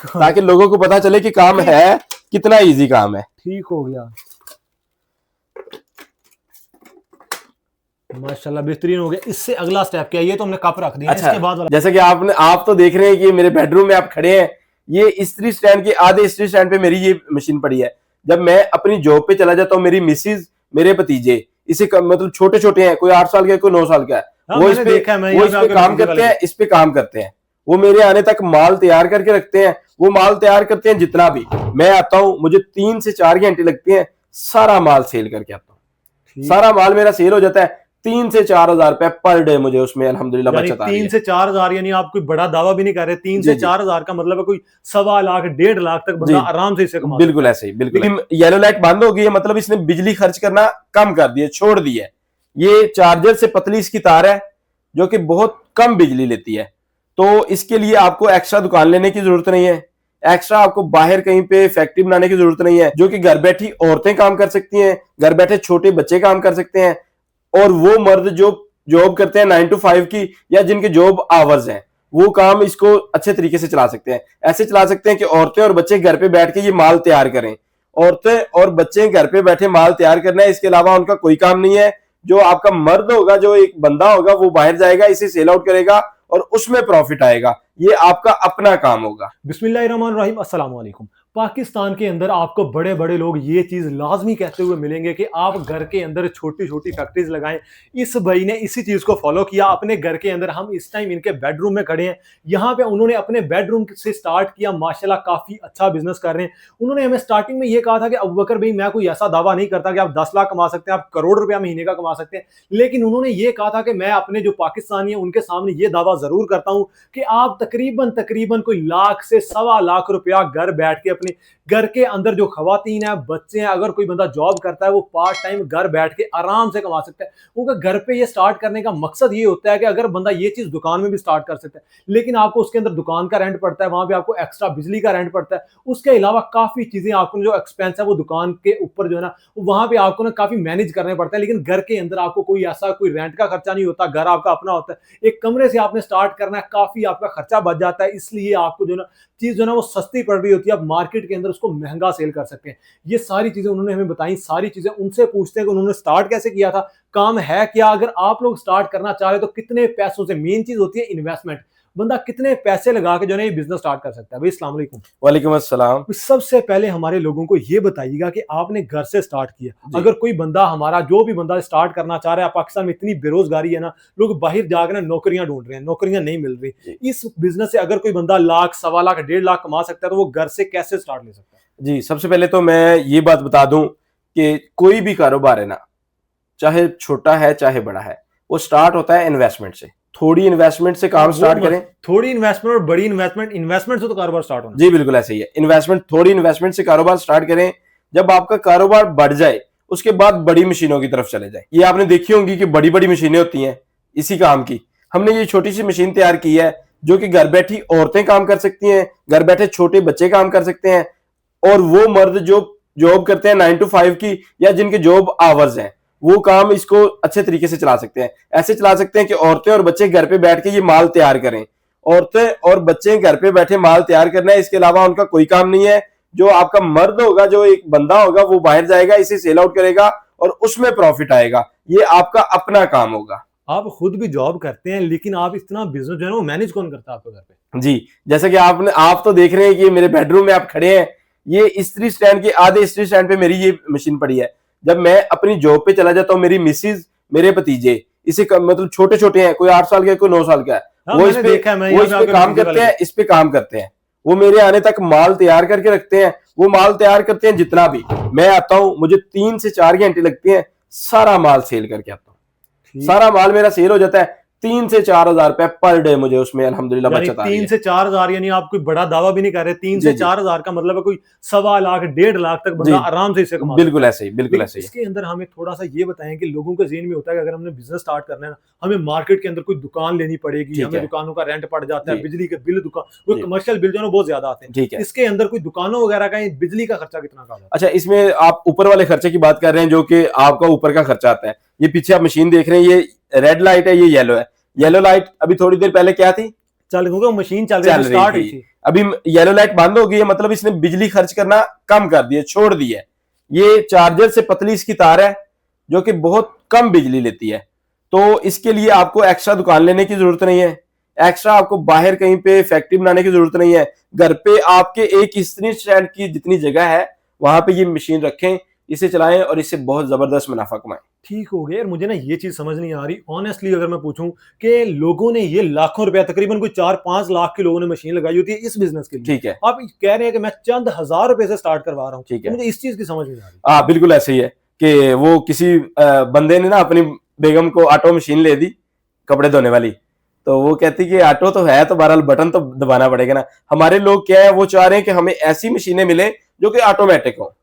ताकि लोगों को पता चले कि काम है कितना इजी काम है। ठीक हो गया, माशाल्लाह बेहतरीन हो गया। इससे अगला स्टेप क्या है? ये तो हमने कप रख दिया। अच्छा, इसके बाद जैसे कि आप तो देख रहे हैं कि मेरे बेडरूम में आप खड़े हैं, ये इस्त्री स्टैंड के आधे इस्त्री स्टैंड पे मेरी ये मशीन पड़ी है। जब मैं अपनी जॉब पे चला जाता हूँ, मेरी मिसिज, मेरे भतीजे, इसे मतलब छोटे छोटे हैं, कोई 8 साल का है, कोई 9 साल का है, वो इस पे काम करते हैं, इस पे काम करते हैं। वो मेरे आने तक माल तैयार करके रखते हैं। वो माल तैयार करते हैं जितना भी, मैं आता हूँ, मुझे 3 से 4 घंटे लगते हैं, सारा माल सेल करके आता हूँ। सारा माल मेरा सेल हो जाता है। 3 से 4 हजार रुपए पर डे मुझे उसमें अल्हम्दुलिल्लाह बचत आ रही है। 3 से 4 हजार, यानी आप कोई बड़ा दावा भी नहीं कर रहे। 3 से 4 हजार का मतलब है कोई 1.25 लाख 1.5 लाख तक बंदा आराम से इसे कमा। बिल्कुल ऐसे ही, बिल्कुल। येलो लाइट बंद हो गई है, मतलब इसने बिजली खर्च करना कम कर दिया, छोड़ दी है। ये चार्जर से पतली इसकी तार है जो कि बहुत कम बिजली लेती है, तो इसके लिए आपको एक्स्ट्रा दुकान लेने की जरूरत नहीं है, एक्स्ट्रा आपको बाहर कहीं पे फैक्ट्री बनाने की जरूरत नहीं है, जो कि घर बैठी औरतें काम कर सकती हैं, घर बैठे छोटे बच्चे काम कर सकते हैं। और वो मर्द जो जॉब करते हैं 9 to 5 की, या जिनके जॉब आवर्स हैं, वो काम इसको अच्छे तरीके से चला सकते हैं। ऐसे चला सकते हैं कि औरतें और बच्चे घर पे बैठ के ये माल तैयार करें। औरतें और बच्चे घर पे बैठे माल तैयार करना है, इसके अलावा उनका कोई काम नहीं है। जो आपका मर्द होगा, जो एक बंदा होगा, वो बाहर जाएगा, इसे सेल आउट करेगा और उसमें प्रॉफिट आएगा। ये आपका अपना काम होगा। बिस्मिल्लाहिर्रहमानिर्रहीम, अस्सलाम वालेकुम। पाकिस्तान के अंदर आपको बड़े बड़े लोग ये चीज़ लाजमी कहते हुए मिलेंगे कि आप घर के अंदर छोटी छोटी फैक्ट्रीज लगाएं। इस भाई ने इसी चीज़ को फॉलो किया अपने घर के अंदर। हम इस टाइम इनके बेडरूम में खड़े हैं, यहाँ पे उन्होंने अपने बेडरूम से स्टार्ट किया, माशाल्लाह काफ़ी अच्छा बिजनेस कर रहे हैं। उन्होंने हमें स्टार्टिंग में ये कहा था कि अबू बकर भाई, मैं कोई ऐसा दावा नहीं करता कि आप 10 लाख कमा सकते हैं, आप करोड़ रुपया महीने का कमा सकते हैं, लेकिन उन्होंने ये कहा था कि मैं अपने जो पाकिस्तानी है उनके सामने ये दावा जरूर करता हूँ कि आप तकरीबन कोई लाख से 1.25 लाख रुपया घर बैठ के अपने घर के अंदर, जो खवातीन है, बच्चे हैं, अगर कोई बंदा जॉब करता है, वो पार्ट टाइम घर बैठ के आराम से कमा सकता है। उनका घर पे ये स्टार्ट करने का मकसद ये होता है कि अगर बंदा ये चीज दुकान में भी स्टार्ट कर सकता है, लेकिन आपको उसके अंदर दुकान का रेंट पड़ता है, वहां पे आपको एक्स्ट्रा बिजली का रेंट पड़ता है, उसके अलावा काफी चीजें आपको जो एक्सपेंस है वो दुकान के ऊपर जो है ना, वहां पे आपको ना काफी मैनेज करने पड़ता है। लेकिन घर के अंदर आपको कोई ऐसा कोई रेंट का खर्चा नहीं होता, घर आपका अपना होता है। एक कमरे से आपने स्टार्ट करना है, काफी आपका खर्चा बच जाता है, इसलिए आपको जो ना चीज जो ना वो सस्ती पड़ रही होती है, आप मार्केट के अंदर उसको महंगा सेल कर सकते हैं। ये सारी चीजें उन्होंने हमें बताई, सारी चीजें उनसे पूछते हैं कि उन्होंने स्टार्ट कैसे किया था, काम है क्या, अगर आप लोग स्टार्ट करना चाह रहे हो तो कितने पैसों से, मेन चीज होती है इन्वेस्टमेंट, बंदा कितने पैसे लगा के जो है ये बिजनेस स्टार्ट कर सकता है। भाई अस्सलाम वालेकुम। वालेकुम अस्सलाम। सबसे पहले हमारे लोगों को ये बताइएगा कि आपने घर से स्टार्ट किया, अगर कोई बंदा, हमारा जो भी बंदा स्टार्ट करना चाह रहा है, पाकिस्तान में इतनी बेरोजगारी है ना, लोग बाहर जाकर नौकरियां ढूंढ रहे हैं, नौकरियां नहीं मिल रही, इस बिजनेस से अगर कोई बंदा लाख, 1.25 लाख 1.5 लाख कमा सकता है, तो वो घर से कैसे स्टार्ट ले सकता है? जी, सबसे पहले तो मैं ये बात बता दूं कि कोई भी कारोबार है ना, चाहे छोटा है चाहे बड़ा है, वो स्टार्ट होता है इन्वेस्टमेंट से। थोड़ी इन्वेस्टमेंट से काम स्टार्ट करें। थोड़ी इन्वेस्टमेंट और बड़ी इन्वेस्टमेंट, इन्वेस्टमेंट से तो कारोबार स्टार्ट होना। जी बिल्कुल ऐसे ही है। इन्वेस्टमेंट, थोड़ी इन्वेस्टमेंट से कारोबार स्टार्ट करें। जब आपका कारोबार बढ़ जाए, उसके बाद बड़ी मशीनों की तरफ चले जाए। ये आपने देखी होंगी कि बड़ी बड़ी मशीनें होती हैं इसी काम की। हमने ये छोटी सी मशीन तैयार की है जो कि घर बैठी औरतें काम कर सकती हैं, घर बैठे छोटे बच्चे काम कर सकते हैं। और वो मर्द जो जॉब करते हैं 9 to 5 की, या जिनके जॉब आवर्स हैं, वो काम इसको अच्छे तरीके से चला सकते हैं। ऐसे चला सकते हैं कि औरतें और बच्चे घर पे बैठ के ये माल तैयार करें। औरतें और बच्चे घर पे बैठे माल तैयार करना है, इसके अलावा उनका कोई काम नहीं है। जो आपका मर्द होगा, जो एक बंदा होगा, वो बाहर जाएगा, इसे सेल आउट करेगा और उसमें प्रॉफिट आएगा। ये आपका अपना काम होगा। आप खुद भी जॉब करते हैं, लेकिन आप इतना बिजनेस जो है ना वो मैनेज कौन करता है आपके घर पे? जी, जैसा कि आप तो देख रहे हैं कि मेरे बेडरूम में आप खड़े हैं, ये इस्त्री स्टैंड के आधे इस्त्री स्टैंड पे मेरी ये मशीन पड़ी है। जब मैं अपनी जॉब पे चला जाता हूँ, मेरी मिसिज, मेरे भतीजे, इसे मतलब छोटे छोटे हैं, कोई 8 साल का है, कोई 9 साल का है, वो इस पे काम करते हैं, इस पे काम करते हैं। वो मेरे आने तक माल तैयार करके रखते हैं। वो माल तैयार करते हैं जितना भी, मैं आता हूँ, मुझे 3 से 4 घंटे लगते हैं, सारा माल सेल करके आता हूँ। सारा माल मेरा सेल हो जाता है। 3 से 4 हजार रुपए पर डे मुझे उसमें अल्हम्दुलिल्लाह बचत आ रही है। 3 से 4 हजार, यानी आप कोई बड़ा दावा भी नहीं कर रहे। 3 से 4 हजार का मतलब है कोई 1.25 लाख 1.5 लाख तक बंदा आराम से इसे कमा। बिल्कुल ऐसे ही, बिल्कुल ऐसे ही। इसके अंदर हमें थोड़ा सा ये बताएं कि लोगों के ज़हन में होता है कि अगर हमने बिजनेस स्टार्ट करना है ना, हमें मार्केट के अंदर कोई दुकान लेनी पड़ेगी, हमें दुकानों का रेंट पड़ जाता है, बिजली के बिल, दुकान, वो कमर्शियल बिल जो है बहुत ज्यादा आते हैं। ठीक है, इसके अंदर कोई दुकानों वगैरह का बिजली का खर्चा कितना का? अच्छा, इसमें आप ऊपर वाले खर्चे की बात कर रहे हैं, जो कि आपका ऊपर का खर्चा आता है। ये पीछे आप मशीन देख रहे हैं, ये रेड लाइट है, ये येलो है। येलो लाइट अभी थोड़ी देर पहले क्या थी? चल, क्योंकि मशीन चल रही थी। अभी येलो लाइट बंद हो गई है, मतलब इसने बिजली खर्च करना कम कर दिया, छोड़ दी है। ये चार्जर से पतली इसकी तार है जो कि बहुत कम बिजली लेती है। तो इसके लिए आपको एक्स्ट्रा दुकान लेने की जरूरत नहीं है, एक्स्ट्रा आपको बाहर कहीं पे फैक्ट्री बनाने की जरूरत नहीं है। घर पे आपके एक इस्त्री स्टैंड की जितनी जगह है वहां पे ये मशीन रखें, इसे चलाएं और इससे बहुत जबरदस्त मुनाफा कमाएं। ठीक हो गया यार। मुझे ना ये चीज समझ नहीं आ रही ऑनेस्टली, अगर मैं पूछूं कि लोगों ने ये लाखों रुपया, तकरीबन कोई 4-5 लाख के लोगों ने मशीन लगाई होती है इस बिजनेस के लिए। ठीक है, आप कह रहे हैं कि मैं चंद हजार रुपए से स्टार्ट करवा रहा हूँ। ठीक है, मुझे इस चीज की समझ नहीं आ रही। हाँ बिल्कुल ऐसे ही है कि वो किसी बंदे ने ना अपनी बेगम को ऑटो मशीन ले दी कपड़े धोने वाली, तो वो कहती कि ऑटो तो है, तो बहरहाल बटन तो दबाना पड़ेगा ना। हमारे लोग क्या है, वो चाह रहे हैं कि हमें ऐसी मशीनें मिले जो कि ऑटोमेटिक हो।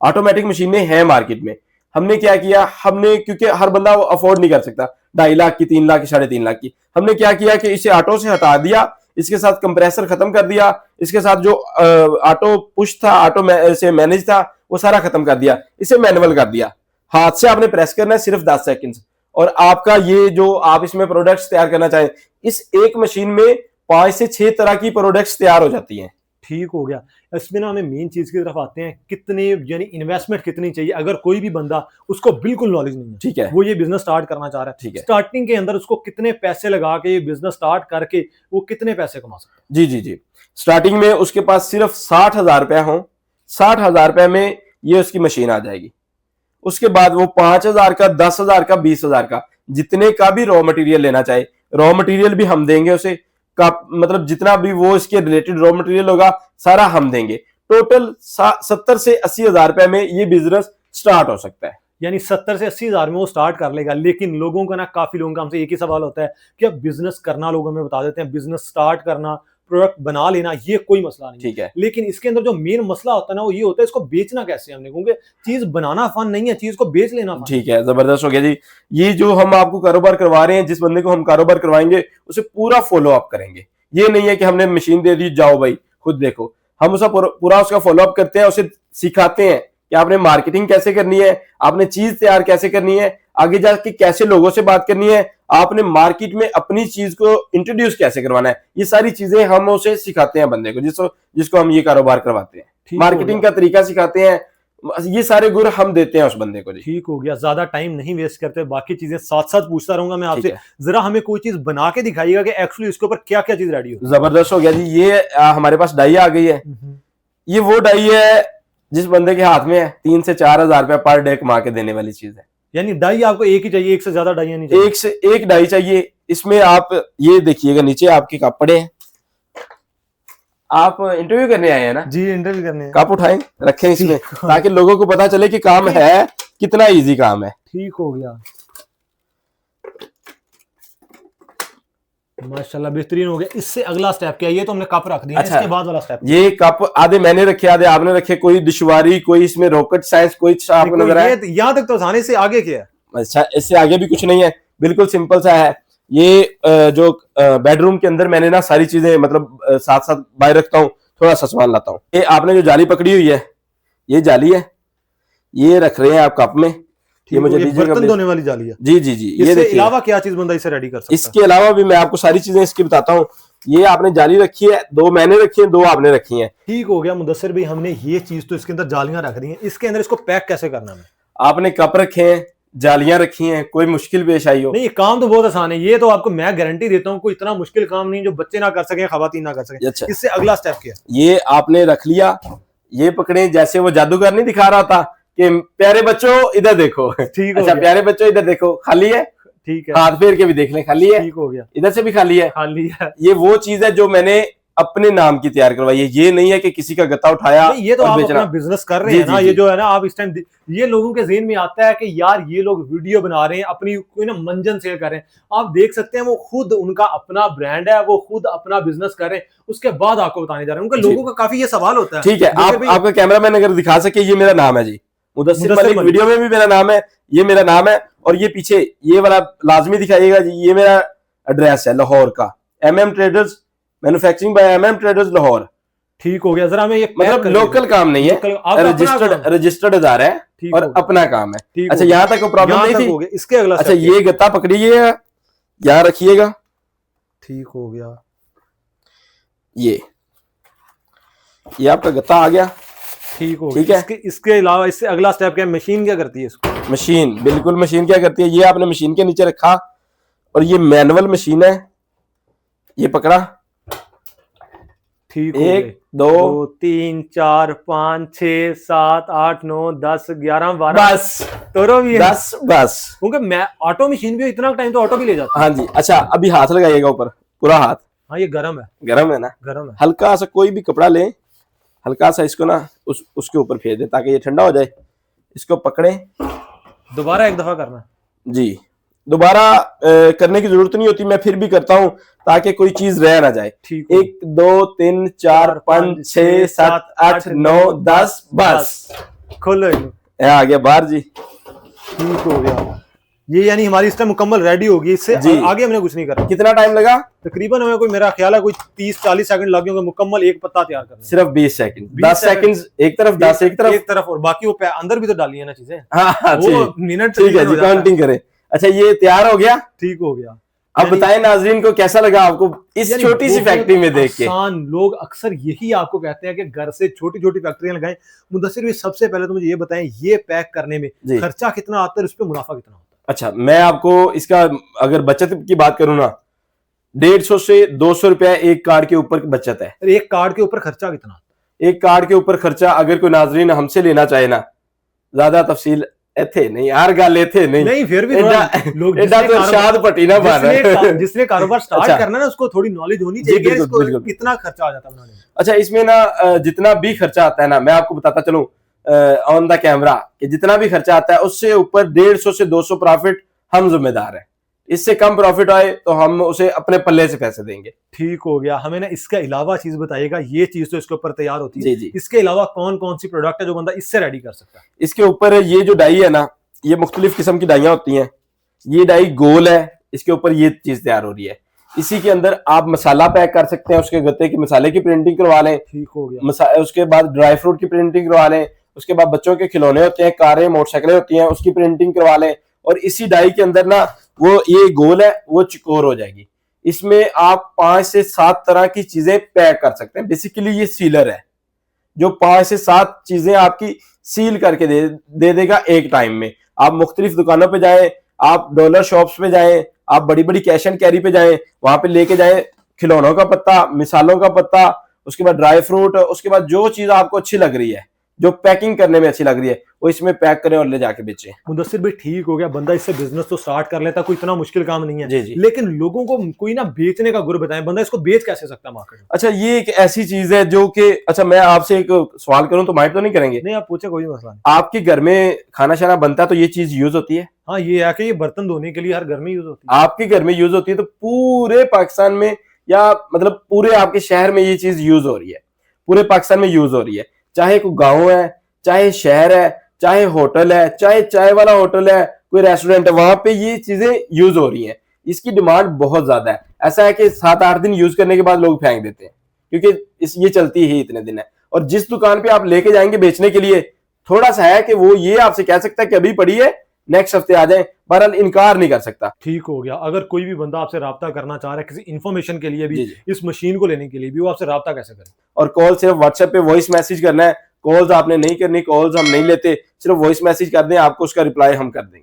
ऑटोमेटिक मशीनें हैं मार्केट में। हमने क्या किया, हमने, क्योंकि हर बंदा अफोर्ड नहीं कर सकता 2.5 लाख की, 3 लाख की, 3.5 लाख की, हमने क्या किया कि इसे ऑटो से हटा दिया, इसके साथ कंप्रेसर खत्म कर दिया, इसके साथ जो ऑटो पुश था, ऑटो से मैनेज था, वो सारा खत्म कर दिया, इसे मैनुअल कर दिया। हाथ से आपने प्रेस करना है सिर्फ 10 सेकंड, और आपका ये जो आप इसमें प्रोडक्ट्स तैयार करना चाहें, इस एक मशीन में 5 से 6 तरह की प्रोडक्ट्स तैयार हो जाती हैं। ठीक हो गया। इसमें ना हमें मेन चीज की तरफ आते हैं, कितने यानी इन्वेस्टमेंट कितनी चाहिए अगर कोई भी बंदा, उसको बिल्कुल नॉलेज नहीं है, ठीक है, वो ये बिजनेस स्टार्ट करना चाह रहा है, ठीक है, स्टार्टिंग के अंदर उसको कितने पैसे लगा के ये बिजनेस स्टार्ट करके वो कितने पैसे कमा सकता है? जी जी जी, स्टार्टिंग में उसके पास सिर्फ 60,000 रुपया हो, 60,000 रुपए में ये उसकी मशीन आ जाएगी। उसके बाद वो 5,000 का, 10,000 का, 20,000 का, जितने का भी रॉ मटेरियल लेना चाहे, रॉ मटेरियल भी हम देंगे उसे का, मतलब जितना भी वो इसके रिलेटेड रॉ मटेरियल होगा सारा हम देंगे। टोटल 70 से 80,000 रुपए में ये बिजनेस स्टार्ट हो सकता है। यानी 70 से 80,000 में वो स्टार्ट कर लेगा। लेकिन लोगों का ना, काफी लोगों का हमसे एक ही सवाल होता है कि अब बिजनेस करना, लोग हमें बता देते हैं बिजनेस स्टार्ट करना, प्रोडक्ट बना लेना, ये कोई मसला नहीं, ठीक है, लेकिन इसके अंदर जो मेन मसला होता है ना, वो ये होता है इसको बेचना कैसे हमने, क्योंकि चीज बनाना फन नहीं है, चीज को बेच लेना फन। ठीक है, जबरदस्त हो गया जी। ये जो हम आपको कारोबार करवा रहे हैं, जिस बंदे को हम कारोबार करवाएंगे उसे पूरा फॉलो अप करेंगे। ये नहीं है कि हमने मशीन दे दी, जाओ भाई खुद देखो, हम उसका पूरा उसका फॉलो अप करते हैं, उसे सिखाते हैं कि आपने मार्केटिंग कैसे करनी है, आपने चीज तैयार कैसे करनी है, आगे जाके कैसे लोगों से बात करनी है, आपने मार्केट में अपनी चीज को इंट्रोड्यूस कैसे करवाना है, ये सारी चीजें हम उसे सिखाते हैं बंदे को, जिसको हम ये कारोबार करवाते हैं। मार्केटिंग का तरीका सिखाते हैं, ये सारे गुर हम देते हैं उस बंदे को। ठीक हो गया, ज्यादा टाइम नहीं वेस्ट करते, बाकी चीजें साथ साथ पूछता रहूंगा मैं आपसे। जरा हमें कोई चीज बना के दिखाइएगा कि एक्चुअली इसके ऊपर क्या क्या चीज रेडी हो। जबरदस्त हो गया जी। ये हमारे पास डाई आ गई है। ये वो डाई है जिस बंदे के हाथ में है 3 से 4,000 रुपया पर डे कमा के देने वाली चीज है। यानी डाई आपको एक ही चाहिए, एक से ज्यादा डाइयां नहीं चाहिए? एक से एक डाई चाहिए। इसमें आप ये देखिएगा, नीचे आपके कप पड़े हैं, आप इंटरव्यू करने आए हैं ना जी? इंटरव्यू करने हैं। कप उठाएं, रखें इसमें, ताकि लोगों को पता चले कि काम है कितना इजी काम है। ठीक हो गया, माशाल्लाह बेहतरीन हो गया। इससे अगला स्टेप क्या है? ये तो हमने कप रख दिया। अच्छा, इसके बाद वाला स्टेप? ये कप आधे मैंने रखे, आधे आपने रखे। कोई दुश्वारी, कोई इसमें रॉकेट साइंस, कोई आपको नजर आए? यहाँ तक तो आसानी से, आगे क्या है? अच्छा, इससे आगे भी कुछ नहीं है, बिल्कुल सिंपल सा है। ये जो बेडरूम के अंदर मैंने ना सारी चीजें मतलब साथ साथ बाहर रखता हूँ, थोड़ा सा सामान लाता हूँ। ये आपने जो जाली पकड़ी हुई है, ये जाली है, ये रख रहे हैं आप कप में। ये मुझे बर्तन धोने वाली जाली है? जी जी जी। ये देखिए, अलावा क्या चीज बंदा इसे रेडी कर सकता है? इसके अलावा भी मैं आपको सारी चीजें इसकी बताता हूँ। ये आपने जाली रखी है, 2 मैंने रखी है, 2 आपने रखी है। ठीक हो गया मुदस्सिर भाई, हमने ये चीज तो इसके अंदर जालियां रख दी हैं, इसके अंदर इसको पैक कैसे करना है? आपने कप रखे हैं, जालियां रखी हैं, कोई मुश्किल पेश आई हो? नहीं, काम तो बहुत आसान है, ये तो आपको मैं गारंटी देता हूँ, कोई इतना मुश्किल काम नहीं जो बच्चे ना कर सकें, खवातीन ना कर सकें। अच्छा, इससे अगला स्टेप क्या? ये आपने रख लिया, ये पकड़े, जैसे वो जादूगर नहीं दिखा रहा था कि प्यारे बच्चों इधर देखो। ठीक अच्छा, प्यारे बच्चों इधर देखो, खाली है, ठीक है, हाथ फेर के भी देख लें, खाली है। ठीक हो गया, इधर से भी खाली है, खाली है। ये वो चीज है जो मैंने अपने नाम की तैयार करवाई है। ये नहीं है कि किसी का गत्ता उठाया। ये तो आप अपना बिजनेस कर रहे हैं ना, ये जो है ना, आप इस टाइम ये लोगों के ज़हन में आता है कि यार ये लोग वीडियो बना रहे हैं, अपनी कोई ना मंजन शेयर कर रहे हैं। आप देख सकते हैं वो खुद, उनका अपना ब्रांड है, वो खुद अपना बिजनेस कर रहे हैं, उसके बाद आपको बताने जा रहे हैं। उनका लोगों का काफी ये सवाल होता है। ठीक है, आपका कैमरामैन अगर दिखा सके, ये मेरा नाम है जी, मुदस्सिर मलिक। वीडियो में भी मेरा नाम है, ये मेरा नाम है। और ये पीछे ये वाला लाजमी दिखाइएगा जी, ये मेरा एड्रेस है लाहौर का, MM traders, manufacturing bye MM traders Lahore. ठीक हो गया, जरा हमें ये मतलब लोकल काम नहीं है, रजिस्टर्ड इदार है और अपना काम है। अच्छा, यहाँ तक प्रॉब्लम नहीं थी? इसके अगला, अच्छा, ये गत्ता पकड़िएगा, यहाँ रखिएगा। ठीक हो गया, ये ये आपका गत्ता आ गया। ठीक हो ठीक गया। है। इसके अलावा इससे अगला स्टेप क्या है? मशीन क्या करती है इसको? मशीन, बिल्कुल मशीन क्या करती है, ये आपने मशीन के नीचे रखा और ये मैनुअल मशीन है, ये पकड़ा, ठीक हो 1 गए। 2 2 3 4 5 6 7 8 9 10 11 12 बस तोरो भी है 10 बस। क्योंकि मैं ऑटो मशीन भी इतना टाइम तो ऑटो भी ले जाता हाँ जी। अच्छा अभी हाथ लगाइएगा ऊपर, पूरा हाथ। हाँ ये गर्म है, गर्म है ना? गर्म है। हल्का सा कोई भी कपड़ा लें, हल्का सा इसको ना उसके ऊपर फेर दें ताकि ये ठंडा हो जाए। इसको पकड़े, दोबारा एक दफा करना जी। दोबारा करने की जरूरत नहीं होती, मैं फिर भी करता हूं ताकि कोई चीज रह ना जाए। ठीक हो। 1 2 3 4 5 6 7 8 9 10 बस। खोलो इनको। ये आ गया बाहर जी। ठीक हो गया। ये यानी हमारी इस टाइम मुकम्मल रेडी होगी। इससे जी। आगे हमने कुछ नहीं करना। कितना टाइम लगा? तकरीबन हमें कोई, मेरा ख्याल है कोई 30-40 सेकंड लगे होंगे मुकम्मल एक पत्ता तैयार करने में। सिर्फ 20 सेकंड, 20 10 सेकंड एक तरफ, 10 एक तरफ। एक तरफ और बाकी वो अंदर भी तो डाली है ना चीजें। हाँ वो ठीक, मिनट ठीक है जी, काउंटिंग करें। अच्छा ये तैयार हो गया। ठीक हो गया। अब बताएं नाजरीन को कैसा लगा आपको इस यानी छोटी सी बहुत फैक्ट्री में देख के? आसान। लोग अक्सर यही आपको कहते हैं कि घर से छोटी छोटी फैक्ट्रियां लगाएं। मुदस्सिर भी सबसे पहले तो मुझे ये बताएं, ये पैक करने में जी। खर्चा कितना आता है, उस पर मुनाफा कितना होता अच्छा मैं आपको इसका अगर बचत की बात करूं ना, 150 से 200 रुपया एक कार्ड के ऊपर बचत है। है? एक कार्ड के ऊपर खर्चा कितना आता एक कार्ड के ऊपर खर्चा अगर कोई नाजरीन हमसे लेना चाहे ना, ज्यादा तफसील थे नहीं यार, गल थे नहीं। है? नहीं फिर भी लोग एडा तो इरशाद पट्टी ना मार जिसने कारोबार स्टार्ट अच्छा। करना ना, उसको थोड़ी नॉलेज होनी जी, चाहिए बिल्कुल, इसको बिल्कुल। कितना खर्चा आ जाता है बनाने में। अच्छा इसमें ना जितना भी खर्चा आता है ना, मैं आपको बताता चलूं ऑन द कैमरा कि जितना भी खर्चा आता है उससे ऊपर 150 से 200 प्रॉफिट हम जिम्मेदार हैं। इससे कम प्रॉफिट आए तो हम उसे अपने पल्ले से पैसे देंगे। ठीक हो गया। हमें ना इसके अलावा चीज बताइएगा, ये चीज तो इसके ऊपर तैयार होती है। जी जी। इसके अलावा कौन कौन सी प्रोडक्ट है जो बंदा इससे रेडी कर सकता है? इसके ऊपर ये जो डाई है ना, ये मुख्तलिफ किस्म की डाइयां होती हैं। ये डाई गोल है, इसके ऊपर ये चीज तैयार हो रही है। इसी के अंदर आप मसाला पैक कर सकते हैं, उसके गत्ते की मसाले की प्रिंटिंग करवा लें। ठीक हो गया। उसके बाद ड्राई फ्रूट की प्रिंटिंग करवा लें। उसके बाद बच्चों के खिलौने होते हैं, कारें मोटरसाइकिलें होती हैं, उसकी प्रिंटिंग करवा लें। और इसी डाई के अंदर ना वो ये गोल है वो चकोर हो जाएगी। इसमें आप 5 से 7 तरह की चीजें पैक कर सकते हैं। बेसिकली ये सीलर है जो 5 से 7 चीजें आपकी सील करके दे देगा एक टाइम में। आप मुख्तलिफ दुकानों पे जाएं, आप डॉलर शॉप्स पे जाएं, आप बड़ी बड़ी कैश एंड कैरी पे जाएं, वहां पे लेके जाएं खिलौनों का पत्ता, मिसालों का पत्ता, उसके बाद ड्राई फ्रूट, उसके बाद जो चीज आपको अच्छी लग रही है, जो पैकिंग करने में अच्छी लग रही है, वो इसमें पैक करें और ले जाके बेचें। मुदस्सिर भाई ठीक हो गया, बंदा इससे बिजनेस तो स्टार्ट कर लेता, कोई इतना मुश्किल काम नहीं है। जी जी। लेकिन लोगों को कोई ना बेचने का गुर बताएं, बंदा इसको बेच कैसे सकता है मार्केट में? अच्छा ये एक ऐसी चीज है जो कि, अच्छा मैं आपसे एक सवाल करूं तो माइंड तो नहीं करेंगे? नहीं आप पूछे, कोई मसला नहीं। आपके घर में खाना शाना बनता है तो ये चीज यूज होती है? हाँ ये है कि ये बर्तन धोने के लिए हर घर में यूज होती है। आपके घर में यूज होती है तो पूरे पाकिस्तान में या मतलब पूरे आपके शहर में ये चीज यूज हो रही है, पूरे पाकिस्तान में यूज हो रही है। चाहे कोई गाँव है, चाहे शहर है, चाहे होटल है, चाहे चाय वाला होटल है, कोई रेस्टोरेंट है, वहां पे ये चीजें यूज हो रही हैं। इसकी डिमांड बहुत ज्यादा है। ऐसा है कि 7-8 दिन यूज करने के बाद लोग फेंक देते हैं क्योंकि ये चलती ही इतने दिन है। और जिस दुकान पे आप लेके जाएंगे बेचने के लिए, थोड़ा सा है कि वो ये आपसे कह सकता है कि अभी पड़ी है, नेक्स्ट हफ्ते आ जाए, बहरहाल इनकार नहीं कर सकता। ठीक हो गया। अगर कोई भी बंदा आपसे राब्ता करना चाह रहा है किसी इन्फॉर्मेशन के लिए भी, जी जी। इस मशीन को लेने के लिए भी, वो आपसे राब्ता कैसे करे? और कॉल सिर्फ व्हाट्सएप पे वॉइस मैसेज करना है, कॉल्स आपने नहीं करनी, कॉल्स हम नहीं लेते, सिर्फ वॉइस मैसेज कर दें, आपको उसका रिप्लाई हम कर देंगे।